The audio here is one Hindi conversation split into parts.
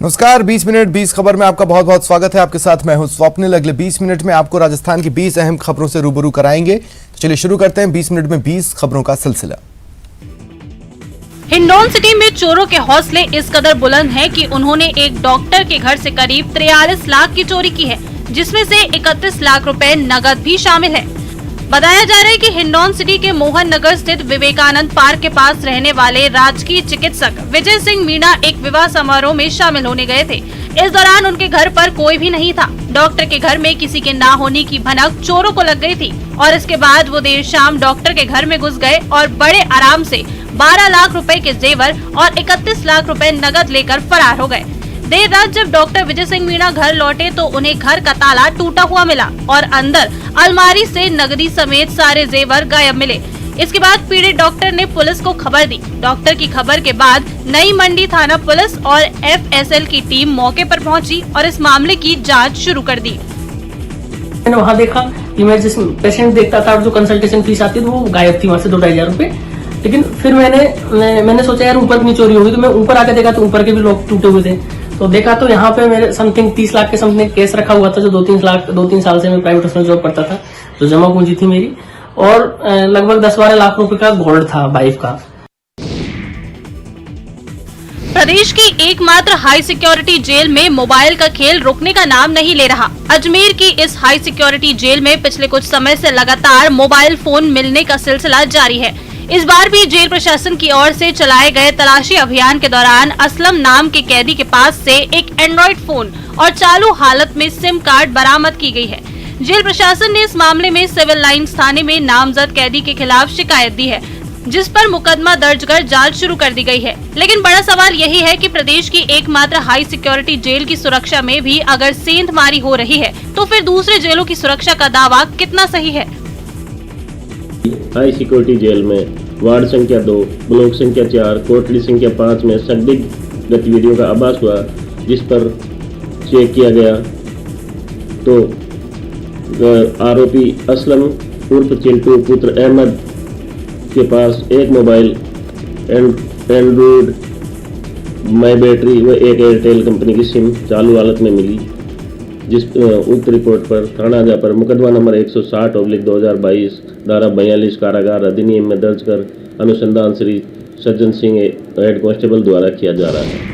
नमस्कार, 20 मिनट 20 खबर में आपका बहुत बहुत स्वागत है। आपके साथ मैं हूं स्वप्निल। अगले 20 मिनट में आपको राजस्थान की 20 अहम खबरों से रूबरू कराएंगे। तो चलिए शुरू करते हैं 20 मिनट में 20 खबरों का सिलसिला। हिंडौन सिटी में चोरों के हौसले इस कदर बुलंद हैं कि उन्होंने एक डॉक्टर के घर से करीब 43 लाख की चोरी की है, जिसमें से 31 लाख रुपए नकद भी शामिल है। बताया जा रहा है कि हिंडौन सिटी के मोहन नगर स्थित विवेकानंद पार्क के पास रहने वाले राजकीय चिकित्सक विजय सिंह मीणा एक विवाह समारोह में शामिल होने गए थे। इस दौरान उनके घर पर कोई भी नहीं था। डॉक्टर के घर में किसी के ना होने की भनक चोरों को लग गई थी और इसके बाद वो देर शाम डॉक्टर के घर में घुस गए और बड़े आराम से 12 लाख रुपए के जेवर और 31 लाख रुपए नकद लेकर फरार हो गए। देर रात जब डॉक्टर विजय सिंह मीणा घर लौटे तो उन्हें घर का ताला टूटा हुआ मिला और अंदर अलमारी से नकदी समेत सारे जेवर गायब मिले। इसके बाद पीड़ित डॉक्टर ने पुलिस को खबर दी। डॉक्टर की खबर के बाद नई मंडी थाना पुलिस और FSL की टीम मौके पर पहुंची और इस मामले की जांच शुरू कर दी। मैंने वहाँ देखा कि मैं जिस पेशेंट देखता था और जो कंसल्टेशन फीस आती थी वो गायब थी वहाँ से 2-2.5 हजार रुपए। लेकिन फिर मैंने सोचा यार ऊपर नहीं चोरी होगी, तो मैं ऊपर आके देखा तो ऊपर के भी लोग टूटे हुए थे। तो देखा तो यहाँ पे मेरे समथिंग 30 लाख के समथिंग केस रखा हुआ था, जो 2-3 साल से मैं प्राइवेट उसमें जॉब करता था, जो जमा पूंजी थी मेरी, और लगभग 10-12 लाख रुपए का गोल्ड था वाइफ का। प्रदेश की एकमात्र हाई सिक्योरिटी जेल में मोबाइल का खेल रुकने का नाम नहीं ले रहा। अजमेर की इस हाई सिक्योरिटी जेल में पिछले कुछ समय से लगातार मोबाइल फोन मिलने का सिलसिला जारी है। इस बार भी जेल प्रशासन की ओर से चलाए गए तलाशी अभियान के दौरान असलम नाम के कैदी के पास से एक एंड्रॉइड फोन और चालू हालत में सिम कार्ड बरामद की गई है। जेल प्रशासन ने इस मामले में सिविल लाइंस थाने में नामजद कैदी के खिलाफ शिकायत दी है, जिस पर मुकदमा दर्ज कर जांच शुरू कर दी गई है। लेकिन बड़ा सवाल यही है कि प्रदेश की एकमात्र हाई सिक्योरिटी जेल की सुरक्षा में भी अगर सेंधमारी हो रही है तो फिर दूसरे जेलों की सुरक्षा का दावा कितना सही है। हाई सिक्योरिटी जेल में वार्ड संख्या 2, ब्लॉक संख्या 4, कोटली संख्या 5 में संदिग्ध गतिविधियों का आभास हुआ, जिस पर चेक किया गया तो आरोपी असलम उर्फ चिंटू पुत्र अहमद के पास एक मोबाइल एंड्रॉइड माई बैटरी व एक एयरटेल कंपनी की सिम चालू हालत में मिली, जिस उक्त रिपोर्ट पर थाना जा पर मुकदमा नंबर 160/2022 धारा 42 कारागार अधिनियम में दर्ज कर अनुसंधान श्री सज्जन सिंह हेड कांस्टेबल द्वारा किया जा रहा है।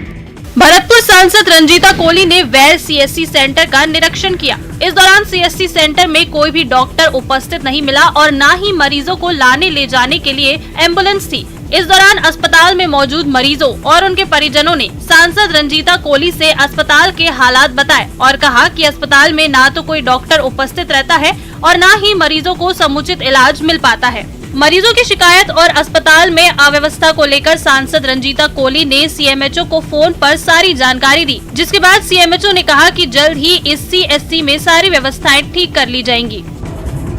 भरतपुर सांसद रंजीता कोली ने वैर CSC सेंटर का निरीक्षण किया। इस दौरान CSC सेंटर में कोई भी डॉक्टर उपस्थित नहीं मिला और न ही मरीजों को लाने ले जाने के लिए एम्बुलेंस थी। इस दौरान अस्पताल में मौजूद मरीजों और उनके परिजनों ने सांसद रंजीता कोली से अस्पताल के हालात बताए और कहा कि अस्पताल में न तो कोई डॉक्टर उपस्थित रहता है और न ही मरीजों को समुचित इलाज मिल पाता है। मरीजों की शिकायत और अस्पताल में अव्यवस्था को लेकर सांसद रंजीता कोली ने CMHO को फोन पर सारी जानकारी दी, जिसके बाद CMHO ने कहा कि जल्द ही इस CSC में सारी व्यवस्थाएं ठीक कर ली जाएंगी।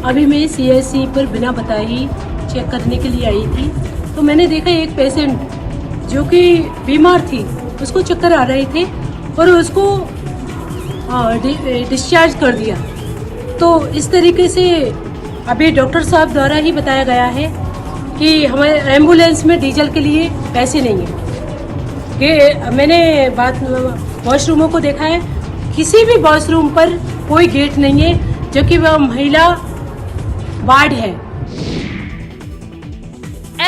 अभी मैं CSC पर बिना बताए ही चेक करने के लिए आई थी, तो मैंने देखा एक पेशेंट जो कि बीमार थी, उसको चक्कर आ रहे थे और उसको डिस्चार्ज कर दिया। तो इस तरीके से अभी डॉक्टर साहब द्वारा ही बताया गया है कि हमारे एम्बुलेंस में डीजल के लिए पैसे नहीं है। कि मैंने वॉशरूमों को देखा है, किसी भी वॉशरूम पर कोई गेट नहीं है, जो कि वह महिला वार्ड है।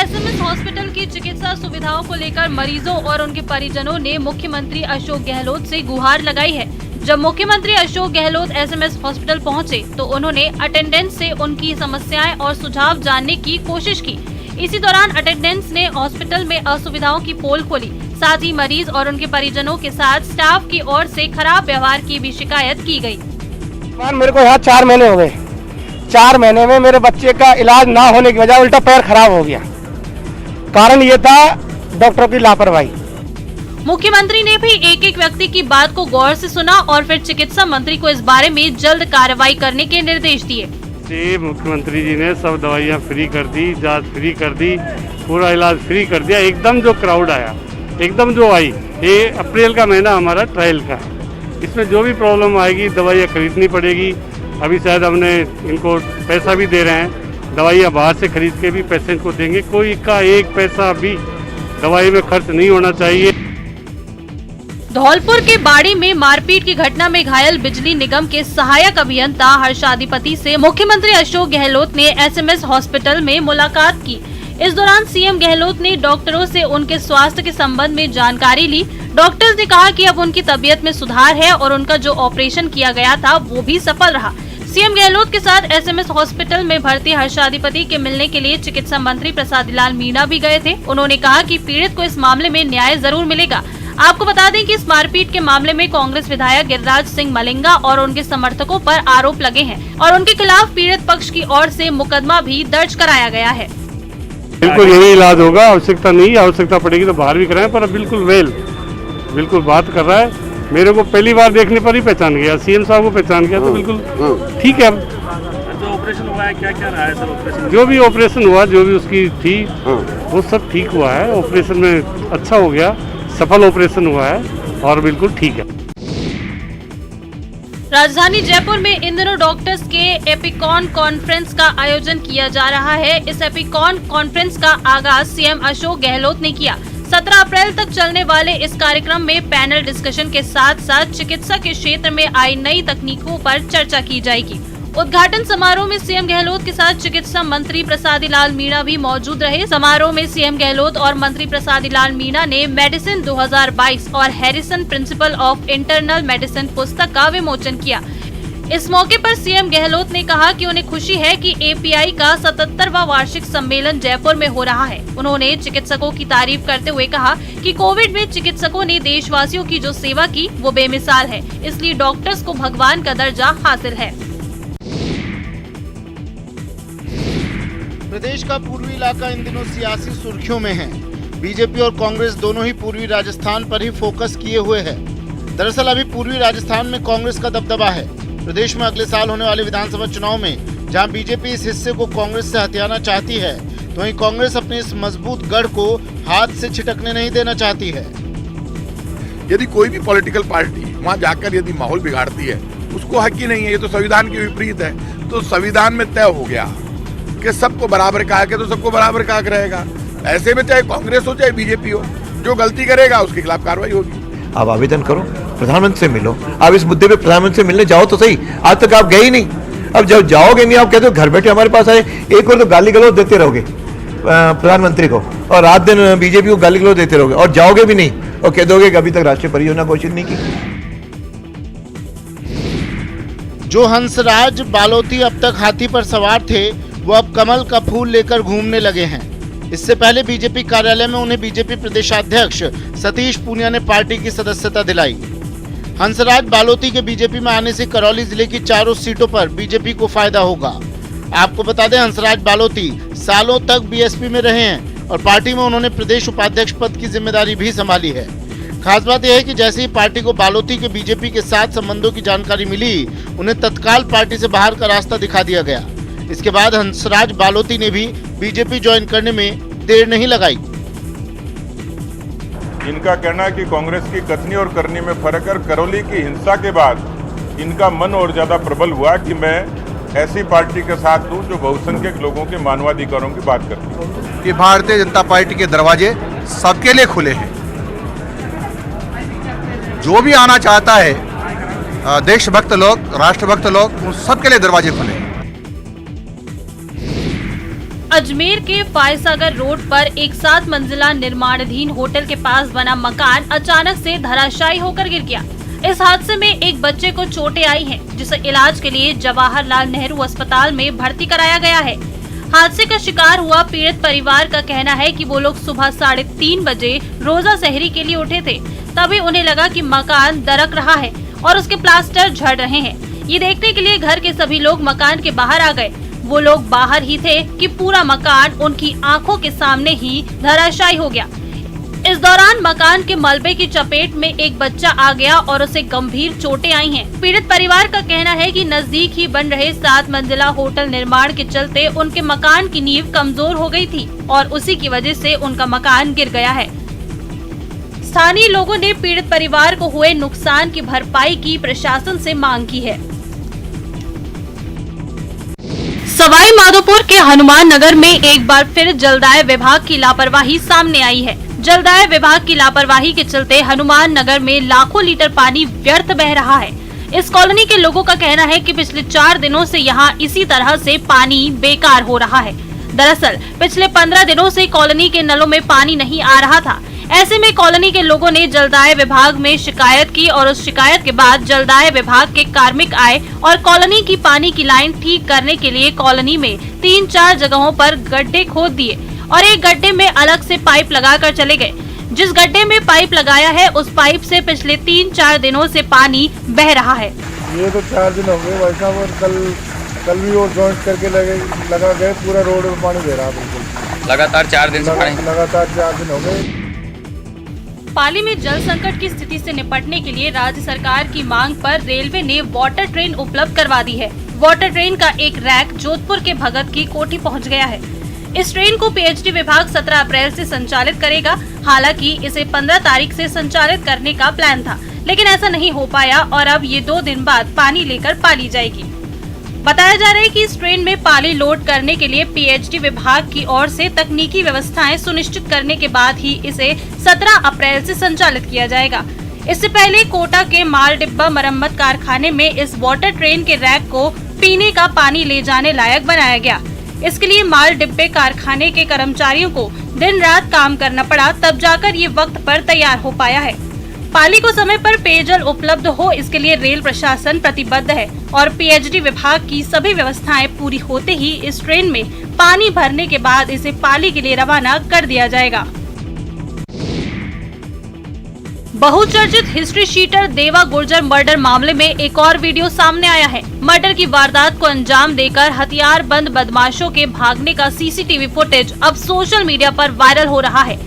SMS हॉस्पिटल की चिकित्सा सुविधाओं को लेकर मरीजों और उनके परिजनों ने मुख्यमंत्री अशोक गहलोत से गुहार लगाई है। जब मुख्यमंत्री अशोक गहलोत SMS हॉस्पिटल पहुंचे तो उन्होंने अटेंडेंस से उनकी समस्याएं और सुझाव जानने की कोशिश की। इसी दौरान अटेंडेंस ने हॉस्पिटल में असुविधाओं की पोल खोली। साथ ही मरीज और उनके परिजनों के साथ स्टाफ की ओर से खराब व्यवहार की भी शिकायत की गई। मेरे को यहाँ 4 महीने हो गए। 4 महीने में मेरे बच्चे का इलाज ना होने की वजह उल्टा पैर खराब हो गया। कारण ये था डॉक्टर की लापरवाही। मुख्यमंत्री ने भी एक एक व्यक्ति की बात को गौर से सुना और फिर चिकित्सा मंत्री को इस बारे में जल्द कार्रवाई करने के निर्देश दिए। मुख्यमंत्री जी ने सब दवाइयाँ फ्री कर दी, जांच फ्री कर दी, पूरा इलाज फ्री कर दिया। एकदम जो क्राउड आया, एकदम जो आई, ये अप्रैल का महीना हमारा ट्रायल का है। इसमें जो भी प्रॉब्लम आएगी दवाइयाँ खरीदनी पड़ेगी। अभी शायद हमने इनको पैसा भी दे रहे हैं, दवाइयाँ बाहर से खरीद के भी पेशेंट को देंगे। कोई का एक पैसा भी दवाई में खर्च नहीं होना चाहिए। धौलपुर के बाड़ी में मारपीट की घटना में घायल बिजली निगम के सहायक अभियंता हर्षाधिपति से मुख्यमंत्री अशोक गहलोत ने एसएमएस हॉस्पिटल में मुलाकात की। इस दौरान सीएम गहलोत ने डॉक्टरों से उनके स्वास्थ्य के संबंध में जानकारी ली। डॉक्टर्स ने कहा कि अब उनकी तबीयत में सुधार है और उनका जो ऑपरेशन किया गया था वो भी सफल रहा। सीएम गहलोत के साथ एसएमएस हॉस्पिटल में भर्ती हर्षाधिपति के मिलने के लिए चिकित्सा मंत्री प्रसादी लाल मीणा भी गए थे। उन्होंने कहा कि पीड़ित को इस मामले में न्याय जरूर मिलेगा। आपको बता दें कि इस मारपीट के मामले में कांग्रेस विधायक गिरिराज सिंह मलिंगा और उनके समर्थकों पर आरोप लगे हैं और उनके खिलाफ पीड़ित पक्ष की ओर से मुकदमा भी दर्ज कराया गया है। बिल्कुल यही इलाज होगा, आवश्यकता नहीं, आवश्यकता पड़ेगी तो बाहर भी कराएं, पर बिल्कुल बिल्कुल बात कर रहा है। मेरे को पहली बार देखने पर ही पहचान गया, सीएम साहब को पहचान गया, तो बिल्कुल ठीक है। जो ऑपरेशन हुआ है क्या रहा है सर ऑपरेशन? जो भी ऑपरेशन हुआ, जो भी उसकी थी वो सब ठीक हुआ है। ऑपरेशन में अच्छा हो गया, सफल ऑपरेशन हुआ है और बिल्कुल ठीक है। राजधानी जयपुर में इन दिनों डॉक्टर्स के एपिकॉन कॉन्फ्रेंस का आयोजन किया जा रहा है। इस एपिकॉन कॉन्फ्रेंस का आगाज सीएम अशोक गहलोत ने किया। 17 अप्रैल तक चलने वाले इस कार्यक्रम में पैनल डिस्कशन के साथ साथ चिकित्सा के क्षेत्र में आई नई तकनीकों पर चर्चा की जाएगी। उद्घाटन समारोह में सीएम गहलोत के साथ चिकित्सा मंत्री प्रसादी लाल मीणा भी मौजूद रहे। समारोह में सीएम गहलोत और मंत्री प्रसादी लाल मीणा ने मेडिसिन 2022 और Harrison principle of internal medicine पुस्तक का विमोचन किया। इस मौके पर सीएम गहलोत ने कहा कि उन्हें खुशी है कि एपीआई का 77वां वार्षिक सम्मेलन जयपुर में हो रहा है। उन्होंने चिकित्सकों की तारीफ करते हुए कहा कि कोविड में चिकित्सकों ने देशवासियों की जो सेवा की वो बेमिसाल है, इसलिए डॉक्टर्स को भगवान का दर्जा हासिल है। प्रदेश का पूर्वी इलाका इन दिनों सियासी सुर्खियों में है। बीजेपी और कांग्रेस दोनों ही पूर्वी राजस्थान पर ही फोकस किए हुए है। दरअसल अभी पूर्वी राजस्थान में कांग्रेस का दबदबा है। प्रदेश में अगले साल होने वाले विधानसभा चुनाव में जहां बीजेपी इस हिस्से को कांग्रेस से हथियाना चाहती है, तो वहीं कांग्रेस अपने इस मजबूत गढ़ को हाथ से छिटकने नहीं देना चाहती है। यदि कोई भी पॉलिटिकल पार्टी वहां जाकर यदि माहौल बिगाड़ती है, उसको हक ही नहीं है। ये तो संविधान के विपरीत है। तो संविधान में तय हो गया कि सबको बराबर का हक है, तो सबको बराबर का हक रहेगा। ऐसे में चाहे कांग्रेस हो चाहे बीजेपी हो, जो गलती करेगा उसके खिलाफ कार्रवाई होगी। आप आवेदन करो, प्रधानमंत्री से मिलो। आप इस मुद्दे पे प्रधानमंत्री से मिलने जाओ तो सही। आज तक आप गए ही नहीं। अब जब जाओगे नहीं, आप कहते हो घर बैठे हमारे पास आए। एक बार तो गाली गलौज देते रहोगे प्रधानमंत्री को, और रात दिन बीजेपी को गाली गलौज देते रहोगे, और जाओगे भी नहीं और कह दोगे कि अभी तक राष्ट्रीय परियोजना घोषित नहीं की। जो हंसराज बालोती अब तक हाथी पर सवार थे, वो अब कमल का फूल लेकर घूमने लगे हैं। इससे पहले बीजेपी कार्यालय में उन्हें बीजेपी प्रदेशाध्यक्ष सतीश पूनिया ने पार्टी की सदस्यता दिलाई। हंसराज बालोती के बीजेपी में आने से करौली जिले की चारों सीटों पर बीजेपी को फायदा होगा। आपको बता दें, हंसराज बालोती सालों तक बीएसपी में रहे हैं और पार्टी में उन्होंने प्रदेश उपाध्यक्ष पद की जिम्मेदारी भी संभाली है। खास बात यह है कि जैसे ही पार्टी को बालोती के बीजेपी के साथ संबंधों की जानकारी मिली, उन्हें तत्काल पार्टी से बाहर का रास्ता दिखा दिया गया। इसके बाद हंसराज बालोती ने भी बीजेपी ज्वाइन करने में देर नहीं लगाई। इनका कहना है कि कांग्रेस की कथनी और करनी में फर्क है। करौली की हिंसा के बाद इनका मन और ज्यादा प्रबल हुआ कि मैं ऐसी पार्टी के साथ हूं जो बहुसंख्यक लोगों के मानवाधिकारों की बात करती है। कि भारतीय जनता पार्टी के दरवाजे सबके लिए खुले हैं। जो भी आना चाहता है, देशभक्त लोग, राष्ट्रभक्त लोग, उन सबके लिए दरवाजे खुले हैं। अजमेर के फायसागर रोड पर एक 7 मंजिला निर्माणाधीन होटल के पास बना मकान अचानक से धराशायी होकर गिर गया। इस हादसे में एक बच्चे को चोटें आई हैं, जिसे इलाज के लिए जवाहरलाल नेहरू अस्पताल में भर्ती कराया गया है। हादसे का शिकार हुआ पीड़ित परिवार का कहना है कि वो लोग सुबह 3:30 बजे रोजा सहरी के लिए उठे थे। तभी उन्हें लगा कि मकान दरक रहा है और उसके प्लास्टर झड़ रहे हैं। ये देखने के लिए घर के सभी लोग मकान के बाहर आ गए। वो लोग बाहर ही थे कि पूरा मकान उनकी आंखों के सामने ही धराशायी हो गया। इस दौरान मकान के मलबे की चपेट में एक बच्चा आ गया और उसे गंभीर चोटें आई हैं। पीड़ित परिवार का कहना है कि नजदीक ही बन रहे 7 मंजिला होटल निर्माण के चलते उनके मकान की नींव कमजोर हो गई थी और उसी की वजह से उनका मकान गिर गया है। स्थानीय लोगों ने पीड़ित परिवार को हुए नुकसान की भरपाई की प्रशासन से मांग की है। सवाई माधोपुर के हनुमान नगर में एक बार फिर जलदाय विभाग की लापरवाही सामने आई है। जलदाय विभाग की लापरवाही के चलते हनुमान नगर में लाखों लीटर पानी व्यर्थ बह रहा है। इस कॉलोनी के लोगों का कहना है कि पिछले 4 दिनों से यहाँ इसी तरह से पानी बेकार हो रहा है। दरअसल पिछले 15 दिनों से कॉलोनी के नलों में पानी नहीं आ रहा था। ऐसे में कॉलोनी के लोगों ने जलदाय विभाग में शिकायत की और उस शिकायत के बाद जलदाय विभाग के कार्मिक आए और कॉलोनी की पानी की लाइन ठीक करने के लिए कॉलोनी में 3-4 जगहों पर गड्ढे खोद दिए और एक गड्ढे में अलग से पाइप लगाकर चले गए। जिस गड्ढे में पाइप लगाया है उस पाइप से पिछले 3-4 दिनों से पानी बह रहा है। ये तो 4 दिन हो गए भाई साहब, और कल भी वो जॉइंट करके लगा गए, पूरा रोड में पानी बह रहा है बिल्कुल लगातार 4 दिन से पानी लगातार 4 दिन हो गए। पाली में जल संकट की स्थिति से निपटने के लिए राज्य सरकार की मांग पर रेलवे ने वाटर ट्रेन उपलब्ध करवा दी है। वाटर ट्रेन का एक रैक जोधपुर के भगत की कोठी पहुंच गया है। इस ट्रेन को पीएचडी विभाग 17 अप्रैल से संचालित करेगा। हालांकि इसे 15 तारीख से संचालित करने का प्लान था, लेकिन ऐसा नहीं हो पाया और अब ये 2 दिन बाद पानी लेकर पाली जाएगी। बताया जा रहा है कि इस ट्रेन में पानी लोड करने के लिए पीएचडी विभाग की ओर से तकनीकी व्यवस्थाएं सुनिश्चित करने के बाद ही इसे 17 अप्रैल से संचालित किया जाएगा। इससे पहले कोटा के माल डिब्बा मरम्मत कारखाने में इस वाटर ट्रेन के रैक को पीने का पानी ले जाने लायक बनाया गया। इसके लिए माल डिब्बे कारखाने के कर्मचारियों को दिन रात काम करना पड़ा, तब जाकर ये वक्त पर तैयार हो पाया है। पाली को समय पर पेयजल उपलब्ध हो, इसके लिए रेल प्रशासन प्रतिबद्ध है और पीएचडी विभाग की सभी व्यवस्थाएं पूरी होते ही इस ट्रेन में पानी भरने के बाद इसे पाली के लिए रवाना कर दिया जाएगा। बहुचर्चित हिस्ट्री शीटर देवा गुर्जर मर्डर मामले में एक और वीडियो सामने आया है। मर्डर की वारदात को अंजाम देकर हथियार बंद बदमाशों के भागने का सीसीटीवी फुटेज अब सोशल मीडिया पर वायरल हो रहा है।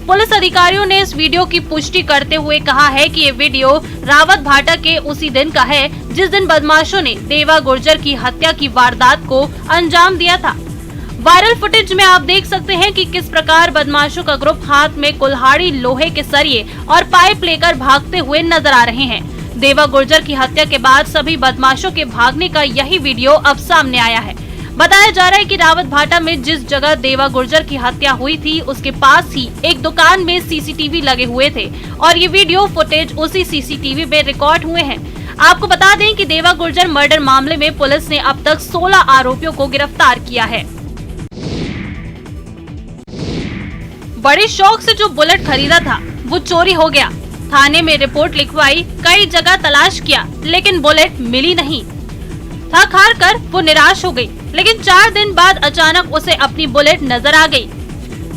पुलिस अधिकारियों ने इस वीडियो की पुष्टि करते हुए कहा है कि ये वीडियो रावत भाटा के उसी दिन का है जिस दिन बदमाशों ने देवा गुर्जर की हत्या की वारदात को अंजाम दिया था। वायरल फुटेज में आप देख सकते हैं कि किस प्रकार बदमाशों का ग्रुप हाथ में कुल्हाड़ी, लोहे के सरिये और पाइप लेकर भागते हुए नजर आ रहे हैं। देवा गुर्जर की हत्या के बाद सभी बदमाशों के भागने का यही वीडियो अब सामने आया है। बताया जा रहा है कि रावत भाटा में जिस जगह देवा गुर्जर की हत्या हुई थी उसके पास ही एक दुकान में सीसीटीवी लगे हुए थे और ये वीडियो फुटेज उसी सीसीटीवी में रिकॉर्ड हुए हैं। आपको बता दें कि देवा गुर्जर मर्डर मामले में पुलिस ने अब तक 16 आरोपियों को गिरफ्तार किया है। बड़े शौक से जो बुलेट खरीदा था वो चोरी हो गया। थाने में रिपोर्ट लिखवाई, कई जगह तलाश किया, लेकिन बुलेट मिली नहीं। थक हार कर वो निराश हो गई, लेकिन 4 दिन बाद अचानक उसे अपनी बुलेट नजर आ गई।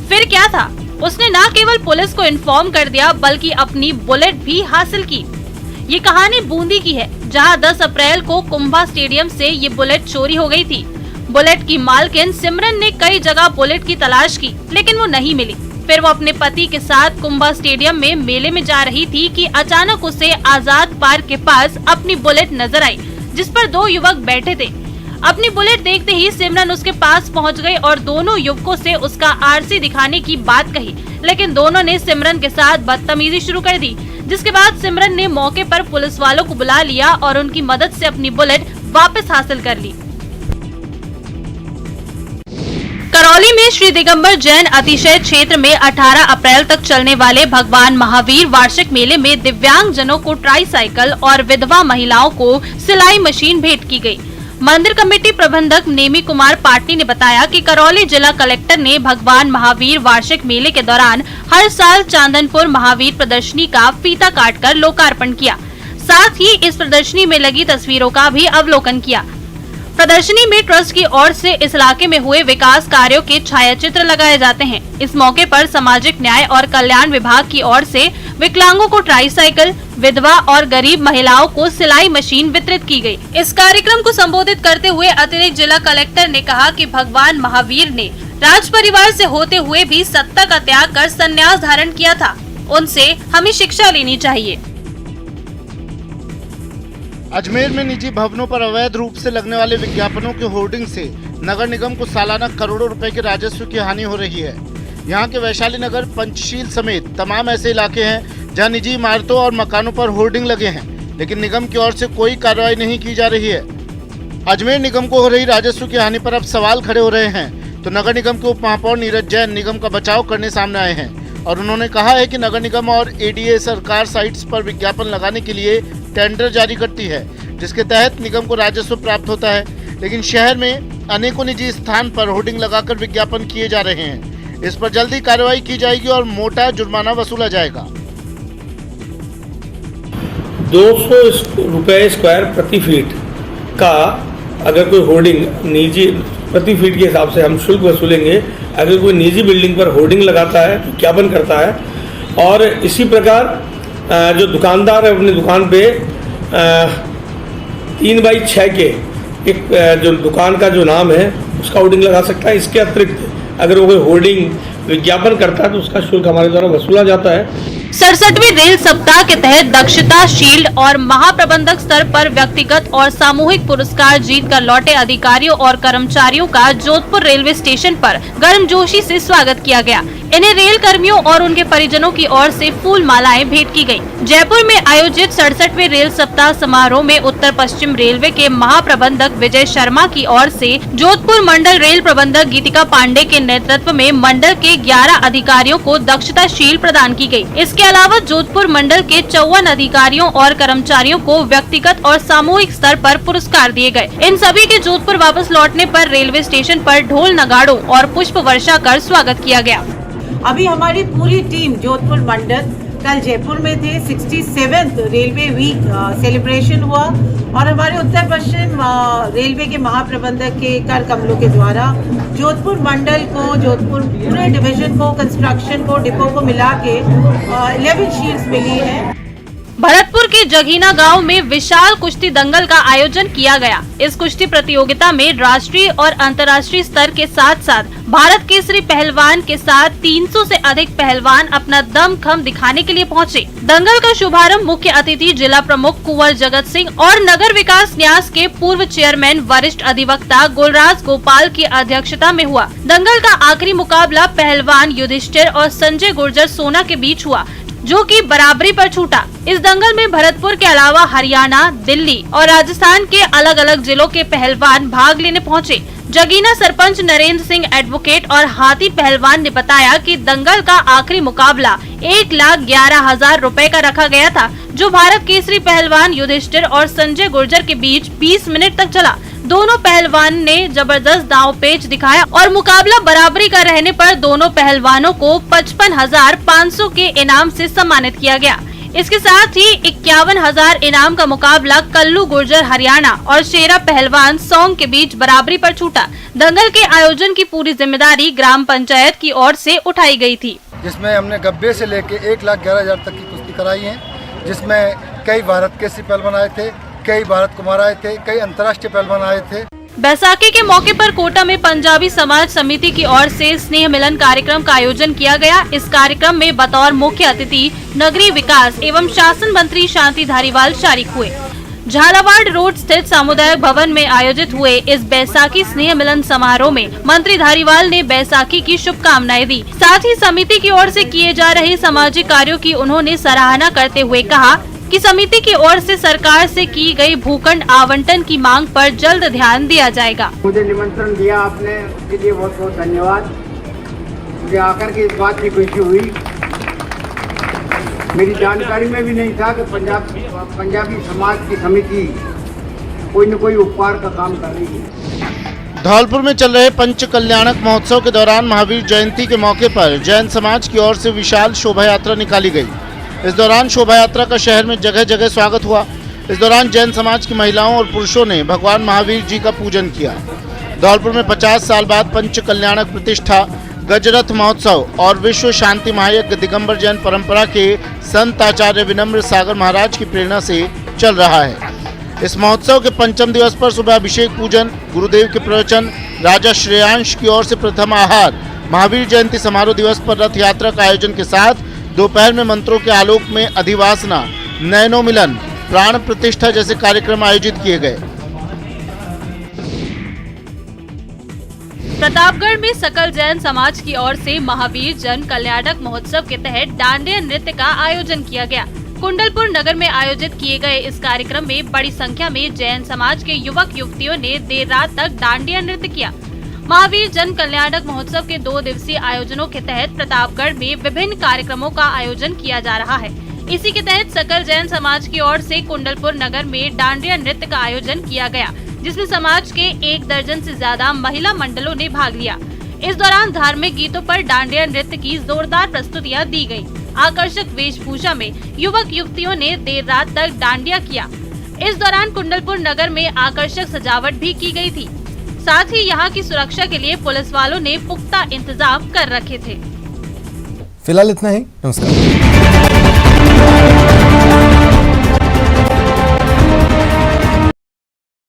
फिर क्या था, उसने न केवल पुलिस को इन्फॉर्म कर दिया बल्कि अपनी बुलेट भी हासिल की। ये कहानी बूंदी की है, जहां 10 अप्रैल को कुंभा स्टेडियम से ये बुलेट चोरी हो गई थी। बुलेट की मालकिन सिमरन ने कई जगह बुलेट की तलाश की, लेकिन वो नहीं मिली। फिर वो अपने पति के साथ कुंभा स्टेडियम में मेले में जा रही थी कि अचानक उसे आजाद पार्क के पास अपनी बुलेट नजर आई, जिस पर 2 युवक बैठे थे। अपनी बुलेट देखते ही सिमरन उसके पास पहुंच गई और दोनों युवकों से उसका आरसी दिखाने की बात कही, लेकिन दोनों ने सिमरन के साथ बदतमीजी शुरू कर दी, जिसके बाद सिमरन ने मौके पर पुलिस वालों को बुला लिया और उनकी मदद से अपनी बुलेट वापस हासिल कर ली। करौली में श्री दिगंबर जैन अतिशय क्षेत्र में 18 अप्रैल तक चलने वाले भगवान महावीर वार्षिक मेले में दिव्यांग जनों को ट्राईसाइकिल और विधवा महिलाओं को सिलाई मशीन भेंट की गई। मंदिर कमेटी प्रबंधक नेमी कुमार पाटनी ने बताया कि करौली जिला कलेक्टर ने भगवान महावीर वार्षिक मेले के दौरान हर साल चांदनपुर महावीर प्रदर्शनी का फीता काटकर लोकार्पण किया। साथ ही इस प्रदर्शनी में लगी तस्वीरों का भी अवलोकन किया। प्रदर्शनी में ट्रस्ट की ओर से इस इलाके में हुए विकास कार्यों के छायाचित्र लगाए जाते हैं। इस मौके पर सामाजिक न्याय और कल्याण विभाग की ओर से विकलांगों को ट्राईसाइकिल, विधवा और गरीब महिलाओं को सिलाई मशीन वितरित की गई। इस कार्यक्रम को संबोधित करते हुए अतिरिक्त जिला कलेक्टर ने कहा कि भगवान महावीर ने राज परिवार से होते हुए भी सत्ता का त्याग कर संन्यास धारण किया था। उनसे हमें शिक्षा लेनी चाहिए। अजमेर में निजी भवनों पर अवैध रूप से लगने वाले विज्ञापनों के होर्डिंग से नगर निगम को सालाना करोड़ों रुपए के राजस्व की हानि हो रही है। यहाँ के वैशाली नगर, पंचशील समेत तमाम ऐसे इलाके हैं जहाँ निजी इमारतों और मकानों पर होर्डिंग लगे हैं, लेकिन निगम की ओर से कोई कार्रवाई नहीं की जा रही है। अजमेर निगम को हो रही राजस्व की हानि पर अब सवाल खड़े हो रहे हैं, तो नगर निगम के उप महापौर नीरज जैन निगम का बचाव करने सामने आए हैं। और उन्होंने कहा है कि नगर निगम और एडीए सरकार साइट्स पर विज्ञापन लगाने के लिए टेंडर जारी करती है, जिसके तहत निगम को राजस्व प्राप्त होता है। लेकिन शहर में अनेकों निजी स्थान पर होर्डिंग लगाकर विज्ञापन किए जा रहे हैं। इस पर जल्दी कार्रवाई की जाएगी और मोटा जुर्माना वसूला जाएगा। 200 रुपये स्क्वायर प्रति फीट का अगर कोई होर्डिंग निजी प्रति फीट के हिसाब से हम शुल्क वसूलेंगे। अगर कोई निजी बिल्डिंग पर होर्डिंग लगाता है, विज्ञापन करता है और इसी प्रकार जो दुकानदार है अपनी दुकान पे 3x6 के एक जो दुकान का जो नाम है उसका होर्डिंग लगा सकता है। इसके अतिरिक्त अगर वो कोई होर्डिंग विज्ञापन करता है तो उसका शुल्क हमारे द्वारा वसूला जाता है। 67वें रेल सप्ताह के तहत दक्षता शील्ड और महाप्रबंधक स्तर पर व्यक्तिगत और सामूहिक पुरस्कार जीतकर लौटे अधिकारियों और कर्मचारियों का जोधपुर रेलवे स्टेशन पर गर्मजोशी से स्वागत किया गया। इन्हें रेल कर्मियों और उनके परिजनों की ओर से फूल मालाएं भेंट की गयी। जयपुर में आयोजित 67वें रेल सप्ताह समारोह में उत्तर पश्चिम रेलवे के महाप्रबंधक विजय शर्मा की ओर से जोधपुर मंडल रेल प्रबंधक गीतिका पांडे के नेतृत्व में मंडल के 11 अधिकारियों को दक्षता शील्ड प्रदान की गयी। इसके अलावा जोधपुर मंडल के 54 अधिकारियों और कर्मचारियों को व्यक्तिगत और सामूहिक स्तर पर पुरस्कार दिए गए। इन सभी के जोधपुर वापस लौटने पर रेलवे स्टेशन पर ढोल नगाड़ों और पुष्प वर्षा कर स्वागत किया गया। अभी हमारी पूरी टीम जोधपुर मंडल कल जयपुर में थे। 67th रेलवे वीक सेलिब्रेशन हुआ और हमारे उत्तर पश्चिम रेलवे के महाप्रबंधक के कर कमलों के द्वारा जोधपुर मंडल को, जोधपुर पूरे डिवीजन को, कंस्ट्रक्शन को, डिपो को मिला के 11 शील्ड्स मिली है। भरतपुर के जगीना गांव में विशाल कुश्ती दंगल का आयोजन किया गया। इस कुश्ती प्रतियोगिता में राष्ट्रीय और अंतर्राष्ट्रीय स्तर के साथ साथ भारत केसरी पहलवान के साथ 300 से अधिक पहलवान अपना दमखम दिखाने के लिए पहुंचे। दंगल का शुभारंभ मुख्य अतिथि जिला प्रमुख कुंवर जगत सिंह और नगर विकास न्यास के पूर्व चेयरमैन वरिष्ठ अधिवक्ता गुलराज गोपाल की अध्यक्षता में हुआ। दंगल का आखिरी मुकाबला पहलवान युधिष्ठिर और संजय गुर्जर सोना के बीच हुआ, जो कि बराबरी पर छूटा। इस दंगल में भरतपुर के अलावा हरियाणा, दिल्ली और राजस्थान के अलग अलग जिलों के पहलवान भाग लेने पहुंचे। जगीना सरपंच नरेंद्र सिंह एडवोकेट और हाथी पहलवान ने बताया कि दंगल का आखिरी मुकाबला 1,11,000 रुपए का रखा गया था, जो भारत केसरी पहलवान युधिष्ठिर और संजय गुर्जर के बीच 20 मिनट तक चला। दोनों पहलवान ने जबरदस्त दांव पेच दिखाया और मुकाबला बराबरी का रहने पर दोनों पहलवानों को 55,500 के इनाम से सम्मानित किया गया। इसके साथ ही 51,000 इनाम का मुकाबला कल्लू गुर्जर हरियाणा और शेरा पहलवान सौंग के बीच बराबरी पर छूटा। दंगल के आयोजन की पूरी जिम्मेदारी ग्राम पंचायत की ओर से उठाई गई थी, जिसमें हमने गब्बे से लेके 1,11,000 तक की कुश्ती कराई है, जिसमें कई भारत केसरी पहलवान आए थे, कई भारत कुमार आए थे, कई अंतर्राष्ट्रीय पहलवान आए थे। बैसाखी के मौके पर कोटा में पंजाबी समाज समिति की ओर से स्नेह मिलन कार्यक्रम का आयोजन किया गया। इस कार्यक्रम में बतौर मुख्य अतिथि नगरीय विकास एवं शासन मंत्री शांति धारीवाल शारिक हुए। झालावाड़ रोड स्थित सामुदायिक भवन में आयोजित हुए इस बैसाखी स्नेह मिलन समारोह में मंत्री धारीवाल ने बैसाखी की शुभकामनाएं दी। साथ ही समिति की ओर से किए जा रहे सामाजिक कार्यों की उन्होंने सराहना करते हुए कहा कि समिति की ओर से सरकार से की गई भूखंड आवंटन की मांग पर जल्द ध्यान दिया जाएगा। मुझे निमंत्रण दिया आपने, उसके लिए बहुत बहुत धन्यवाद। मुझे आकर के इस बात की खुशी हुई, मेरी जानकारी में भी नहीं था कि पंजाबी समाज की समिति कोई न कोई उपकार का काम कर रही है। धौलपुर में चल रहे पंच कल्याणक महोत्सव के दौरान महावीर जयंती के मौके पर जैन समाज की ओर से विशाल शोभा यात्रा निकाली गई। इस दौरान शोभा यात्रा का शहर में जगह जगह स्वागत हुआ। इस दौरान जैन समाज की महिलाओं और पुरुषों ने भगवान महावीर जी का पूजन किया। धौलपुर में 50 साल बाद पंच कल्याणक प्रतिष्ठा, गजरथ महोत्सव और विश्व शांति महायज्ञ दिगंबर जैन परंपरा के संत आचार्य विनम्र सागर महाराज की प्रेरणा से चल रहा है। इस महोत्सव के पंचम दिवस पर सुबह अभिषेक पूजन, गुरुदेव के प्रवचन, राजा श्रेयांश की ओर से प्रथम आहार, महावीर जयंती समारोह दिवस पर रथ यात्रा का आयोजन के साथ दोपहर में मंत्रों के आलोक में अधिवासना, नयनो मिलन, प्राण प्रतिष्ठा जैसे कार्यक्रम आयोजित किए गए। प्रतापगढ़ में सकल जैन समाज की ओर से महावीर जन कल्याणक महोत्सव के तहत डांडिया नृत्य का आयोजन किया गया। कुंडलपुर नगर में आयोजित किए गए इस कार्यक्रम में बड़ी संख्या में जैन समाज के युवक युवतियों ने देर रात तक डांडिया नृत्य किया। महावीर जन कल्याणक महोत्सव के 2 दिवसीय आयोजनों के तहत प्रतापगढ़ में विभिन्न कार्यक्रमों का आयोजन किया जा रहा है। इसी के तहत सकल जैन समाज की ओर से कुंडलपुर नगर में डांडिया नृत्य का आयोजन किया गया, जिसमें समाज के 1 दर्जन से ज्यादा महिला मंडलों ने भाग लिया। इस दौरान धार्मिक गीतों पर डांडिया नृत्य की जोरदार प्रस्तुतियां दी गयी। आकर्षक वेशभूषा में युवक युवतियों ने देर रात तक डांडिया किया। इस दौरान कुंडलपुर नगर में आकर्षक सजावट भी की गई थी। साथ ही यहाँ की सुरक्षा के लिए पुलिस वालों ने पुख्ता इंतजाम कर रखे थे। फिलहाल इतना ही। नमस्कार।